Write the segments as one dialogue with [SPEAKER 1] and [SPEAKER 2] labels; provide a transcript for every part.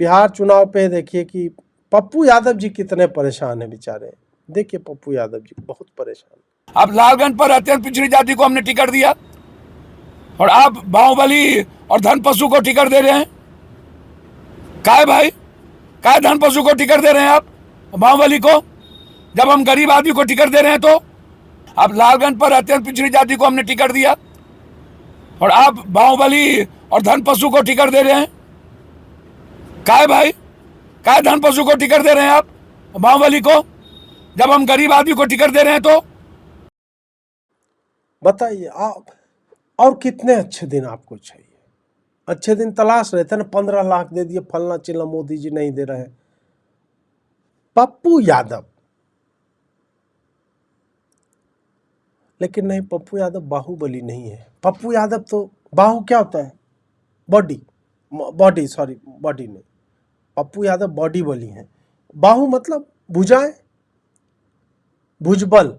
[SPEAKER 1] बिहार चुनाव पे देखिए कि पप्पू यादव जी कितने परेशान हैं बेचारे। देखिए पप्पू यादव जी बहुत परेशान।
[SPEAKER 2] अब लालगंज पर अत्यंत पिछड़ी जाति को हमने टिकट दिया और आप बाहुबली और धन पशु को टिकट दे रहे हैं। काय भाई, काय धन पशु को टिकट दे रहे हैं आप बाहुबली को, जब हम गरीब आदमी को टिकट दे रहे हैं। तो अब लालगंज पर अत्यंत पिछड़ी जाति को हमने टिकट दिया और आप बाहुबली और धन पशु को टिकट दे रहे हैं। काय भाई, काय धन पशु को टिकट दे रहे हैं आप बाहुबली को, जब हम गरीब आदमी को टिकट दे रहे हैं। तो
[SPEAKER 1] बताइए आप, और कितने अच्छे दिन आपको चाहिए? अच्छे दिन तलाश रहे थे ना, 15 लाख दे दिए, फलना चिल्ला, मोदी जी नहीं दे रहे। पप्पू यादव, लेकिन नहीं, पप्पू यादव बाहुबली नहीं है। पप्पू यादव तो, बाहु क्या होता है? बॉडी, बॉडी, सॉरी बॉडी नहीं, पप्पू यादव बॉडी बली है। बाहु मतलब भुजाएं, भुजबल,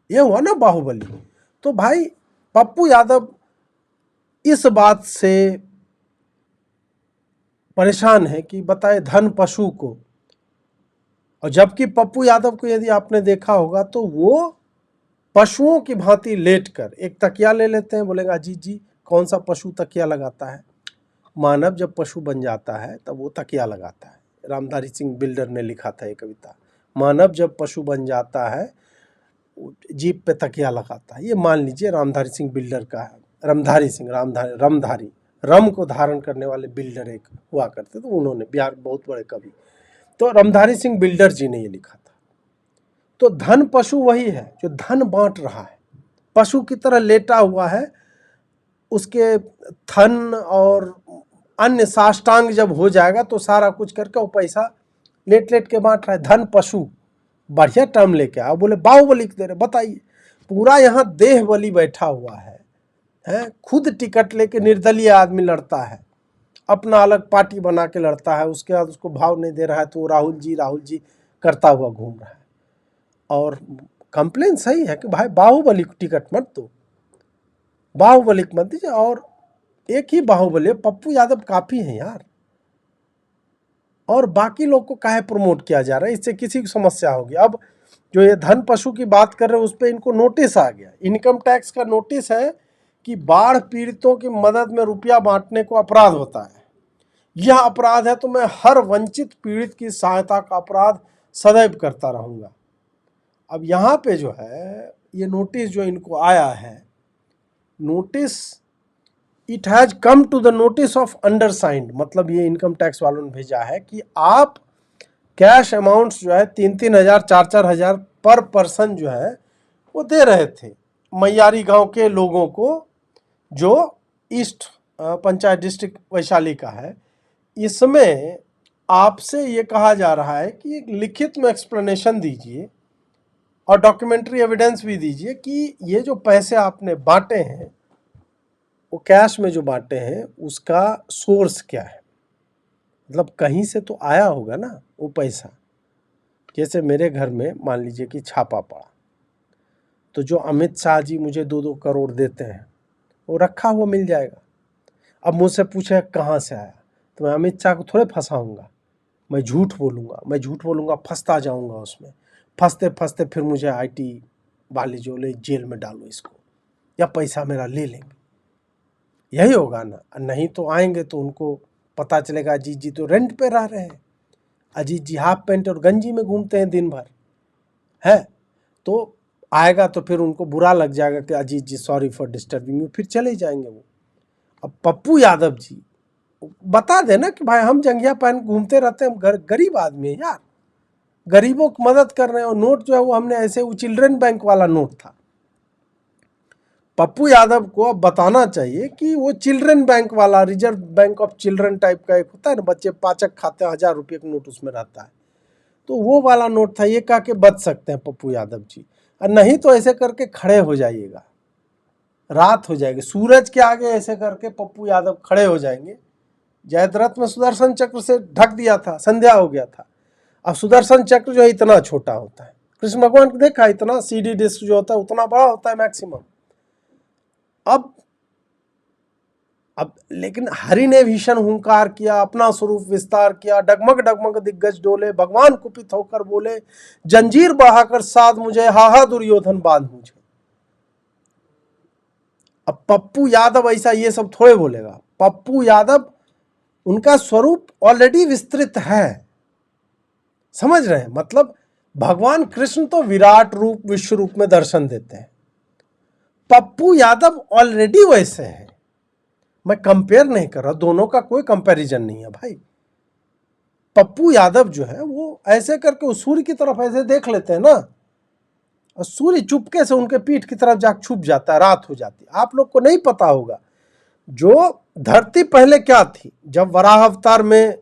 [SPEAKER 1] ये हुआ ना बाहुबली। तो भाई पप्पू यादव इस बात से परेशान है कि बताए धन पशु को, और जबकि पप्पू यादव को यदि आपने देखा होगा तो वो पशुओं की भांति लेटकर एक तकिया ले लेते हैं, बोलेगा अजीत जी कौन सा पशु तकिया लगाता है? मानव जब पशु बन जाता है तब वो तकिया लगाता है। रामधारी सिंह बिल्डर ने लिखा था ये कविता, मानव जब पशु बन जाता है जीप पे तकिया लगाता है। ये मान लीजिए रामधारी सिंह बिल्डर का है, रामधारी सिंह, रामधारी, रम को धारण करने वाले बिल्डर एक हुआ करते, तो उन्होंने, बिहार बहुत बड़े कवि, तो रामधारी सिंह बिल्डर जी ने ये लिखा था। तो धन पशु वही है जो धन बांट रहा है, पशु की तरह लेटा हुआ है, उसके थन और अन्य साष्टांग जब हो जाएगा तो सारा कुछ करके वो पैसा लेट लेट के बांट रहा है। धन पशु, बढ़िया टर्म लेके आओ, बोले बाहुबली दे रहे। बताइए, पूरा यहाँ देह बली बैठा हुआ है, खुद टिकट लेके निर्दलीय आदमी लड़ता है, अपना अलग पार्टी बना के लड़ता है, उसके बाद उसको भाव नहीं दे रहा है तो राहुल जी करता हुआ घूम रहा है। और कंप्लेन सही है कि भाई बाहुबली को टिकट मत दो, बाहुबली को मत दीजिए। और एक ही बाहुबली, पप्पू यादव काफ़ी हैं यार, और बाकी लोग को काहे प्रमोट किया जा रहा है? इससे किसी की समस्या होगी। अब जो ये धन पशु की बात कर रहे हैं उस पर इनको नोटिस आ गया, इनकम टैक्स का नोटिस है कि बाढ़ पीड़ितों की मदद में रुपया बांटने को अपराध होता है। यह अपराध है तो मैं हर वंचित पीड़ित की सहायता का अपराध सदैव करता रहूँगा। अब यहाँ पे जो है ये नोटिस जो इनको आया है, notice it has come to the notice of undersigned, मतलब ये इनकम टैक्स वालों ने भेजा है कि आप कैश अमाउंट्स जो है 3-3 हज़ार 4-4 हज़ार पर पर्सन जो है वो दे रहे थे मैयारी गांव के लोगों को, जो ईस्ट पंचायत डिस्ट्रिक्ट वैशाली का है। इसमें आपसे ये कहा जा रहा है कि एक लिखित में एक्सप्लेनेशन दीजिए और डॉक्यूमेंट्री एविडेंस भी दीजिए कि ये जो पैसे आपने बांटे हैं, वो कैश में जो बांटे हैं उसका सोर्स क्या है, मतलब कहीं से तो आया होगा ना वो पैसा। जैसे मेरे घर में मान लीजिए कि छापा पड़ा, तो जो अमित शाह जी मुझे 2-2 करोड़ देते हैं वो रखा हुआ मिल जाएगा। अब मुझसे पूछे कहाँ से आया, तो मैं अमित शाह को थोड़े फंसाऊंगा, मैं झूठ बोलूँगा, फंसता जाऊँगा उसमें, फंसते फंसते फिर मुझे IT वाले जो ले जेल में डालो इसको, या पैसा मेरा ले लेंगे, यही होगा ना। नहीं तो आएंगे तो उनको पता चलेगा अजीत जी तो रेंट पे रह रहे हैं, अजीत जी हाफ पैंट और गंजी में घूमते हैं दिन भर, है। तो आएगा तो फिर उनको बुरा लग जाएगा कि अजीत जी सॉरी फॉर डिस्टर्बिंग यू, फिर चले जाएंगे वो। अब पप्पू यादव जी बता देना कि भाई हम जंघिया पहन घूमते रहते हैं, हम गरीब आदमी है यार, गरीबों की मदद कर रहे हैं। और नोट जो है वो हमने ऐसे, वो चिल्ड्रन बैंक वाला नोट था। पप्पू यादव को अब बताना चाहिए कि वो चिल्ड्रन बैंक वाला, reserve bank of children type का एक होता है ना, बच्चे पाचक खाते हैं, 1000 रुपये का नोट उसमें रहता है, तो वो वाला नोट था। ये कह के बच सकते हैं पप्पू यादव जी, और नहीं तो ऐसे करके खड़े हो जाइएगा, रात हो जाएगी, सूरज के आगे ऐसे करके पप्पू यादव खड़े हो जाएंगे। जयद्रथ में सुदर्शन चक्र से ढक दिया था, संध्या हो गया था। अब सुदर्शन चक्र जो है इतना छोटा होता है, कृष्ण भगवान को देखा, इतना CD डिस्क जो होता है उतना बड़ा होता है मैक्सिमम। अब अब लेकिन हरि ने भीषण हुंकार किया, अपना स्वरूप विस्तार किया, डगमग डगमग दिग्गज डोले, भगवान कुपित होकर बोले, जंजीर बहाकर साध मुझे, हाहा दुर्योधन बांध मुझे। अब पप्पू यादव ऐसा ये सब थोड़े बोलेगा। पप्पू यादव, उनका स्वरूप ऑलरेडी विस्तृत है, समझ रहे हैं? मतलब भगवान कृष्ण तो विराट रूप विश्व रूप में दर्शन देते हैं, पप्पू यादव ऑलरेडी वैसे हैं। मैं कंपेयर नहीं कर रहा, दोनों का कोई कंपैरिजन नहीं है भाई। पप्पू यादव जो है वो ऐसे करके सूर्य की तरफ ऐसे देख लेते हैं ना, और सूर्य चुपके से उनके पीठ की तरफ जाकर छुप जाता है, रात हो जाती है। आप लोग को नहीं पता होगा, जो धरती पहले क्या थी, जब वराह अवतार में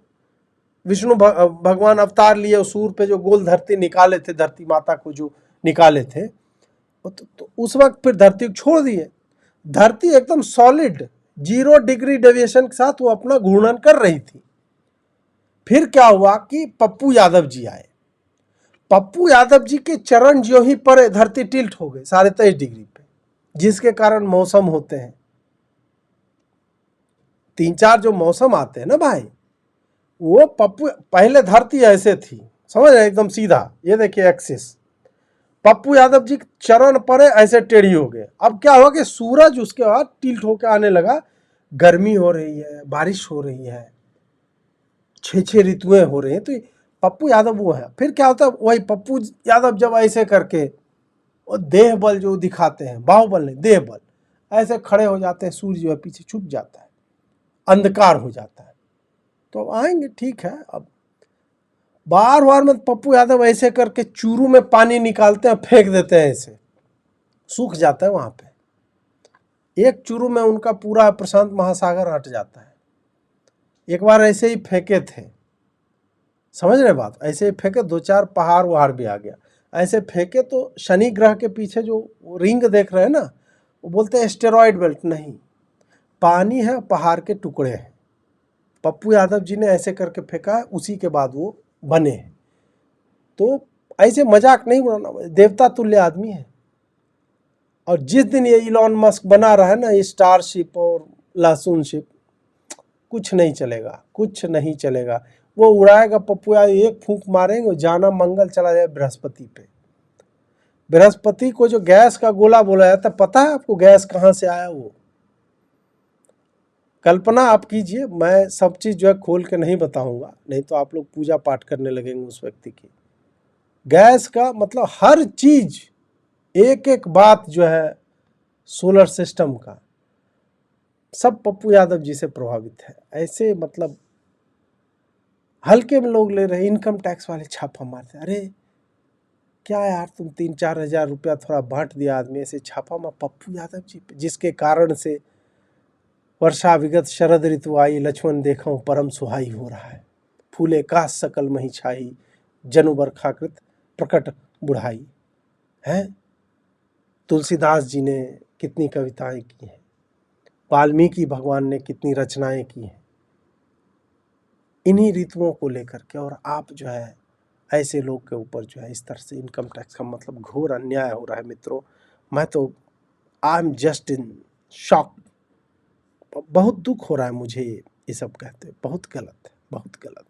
[SPEAKER 1] विष्णु भगवान अवतार लिए, सूर्य पे जो गोल धरती निकाले थे, धरती माता को जो निकाले थे, तो उस वक्त फिर धरती को छोड़ दिए। धरती एकदम सॉलिड 0 डिग्री डेविएशन के साथ वो अपना घूर्णन कर रही थी। फिर क्या हुआ कि पप्पू यादव जी आए। पप्पू यादव जी के चरण जो ही पड़े, धरती टिल्ट हो गई 23.5 डिग्री पे, जिसके कारण मौसम होते हैं 3-4 जो मौसम आते हैं ना भाई, वो पप्पू, पहले धरती ऐसे थी, समझ रहे, एकदम सीधा, ये देखिए एक्सिस, पप्पू यादव जी चरण पड़े ऐसे टेढ़ी हो गए। अब क्या हुआ कि सूरज उसके बाद टिल्ट होकर आने लगा, गर्मी हो रही है, बारिश हो रही है, 6 ऋतुएं हो रही हैं, तो पप्पू यादव वो है। फिर क्या होता है, वही पप्पू यादव जब ऐसे करके और देह बल जो दिखाते हैं, बाहुबल नहीं, देह बल, ऐसे खड़े हो जाते हैं, सूर्य जो है पीछे छुप जाता है, अंधकार हो जाता है। तो आएंगे, ठीक है। अब बार बार में पप्पू यादव ऐसे करके चूरू में पानी निकालते हैं, फेंक देते हैं, ऐसे सूख जाता है वहां पे। एक चूरू में उनका पूरा प्रशांत महासागर हट जाता है। एक बार ऐसे ही फेंके थे, समझ रहे बात, ऐसे ही फेंके, 2-4 पहाड़ वहाड़ भी आ गया, ऐसे फेंके तो शनि ग्रह के पीछे जो रिंग देख रहे हैं ना, वो बोलते हैं एस्टेरॉयड बेल्ट, नहीं, पानी है, पहाड़ के टुकड़े हैं। पप्पू यादव जी ने ऐसे करके फेंका है, उसी के बाद वो बने हैं। तो ऐसे मजाक नहीं उड़ाना, देवता तुल्य आदमी है। और जिस दिन ये इलॉन मस्क बना रहा है ना, ये स्टारशिप और लहसुन शिप, कुछ नहीं चलेगा, कुछ नहीं चलेगा। वो उड़ाएगा पप्पू यादव, एक फूंक मारेंगे, जाना मंगल चला जाए बृहस्पति पे। बृहस्पति को जो गैस का गोला बोला जाता है, पता है आपको गैस कहाँ से आया? वो कल्पना आप कीजिए, मैं सब चीज़ जो है खोल के नहीं बताऊंगा, नहीं तो आप लोग पूजा पाठ करने लगेंगे उस व्यक्ति की। गैस का मतलब हर चीज, एक एक बात जो है सोलर सिस्टम का, सब पप्पू यादव जी से प्रभावित है। ऐसे मतलब हल्के में लोग ले रहे, इनकम टैक्स वाले छापा मारते, अरे क्या यार, तुम 3-4 हज़ार रुपया थोड़ा बांट दिया आदमी, ऐसे छापा मार पप्पू यादव जी पे, जिसके कारण से वर्षा विगत शरद ऋतु आई, लक्ष्मण देखो परम सुहाई हो रहा है, फूले काश सकल मही छाई, जनु बरखाकृत प्रकट बुढ़ाई है। तुलसीदास जी ने कितनी कविताएं की हैं, वाल्मीकि भगवान ने कितनी रचनाएं की हैं इन्हीं ऋतुओं को लेकर के। और आप जो है ऐसे लोग के ऊपर जो है इस तरह से इनकम टैक्स का मतलब घोर अन्याय हो रहा है मित्रों। मैं तो I am just in shock, बहुत दुख हो रहा है मुझे ये सब कहते, बहुत गलत है, बहुत गलत।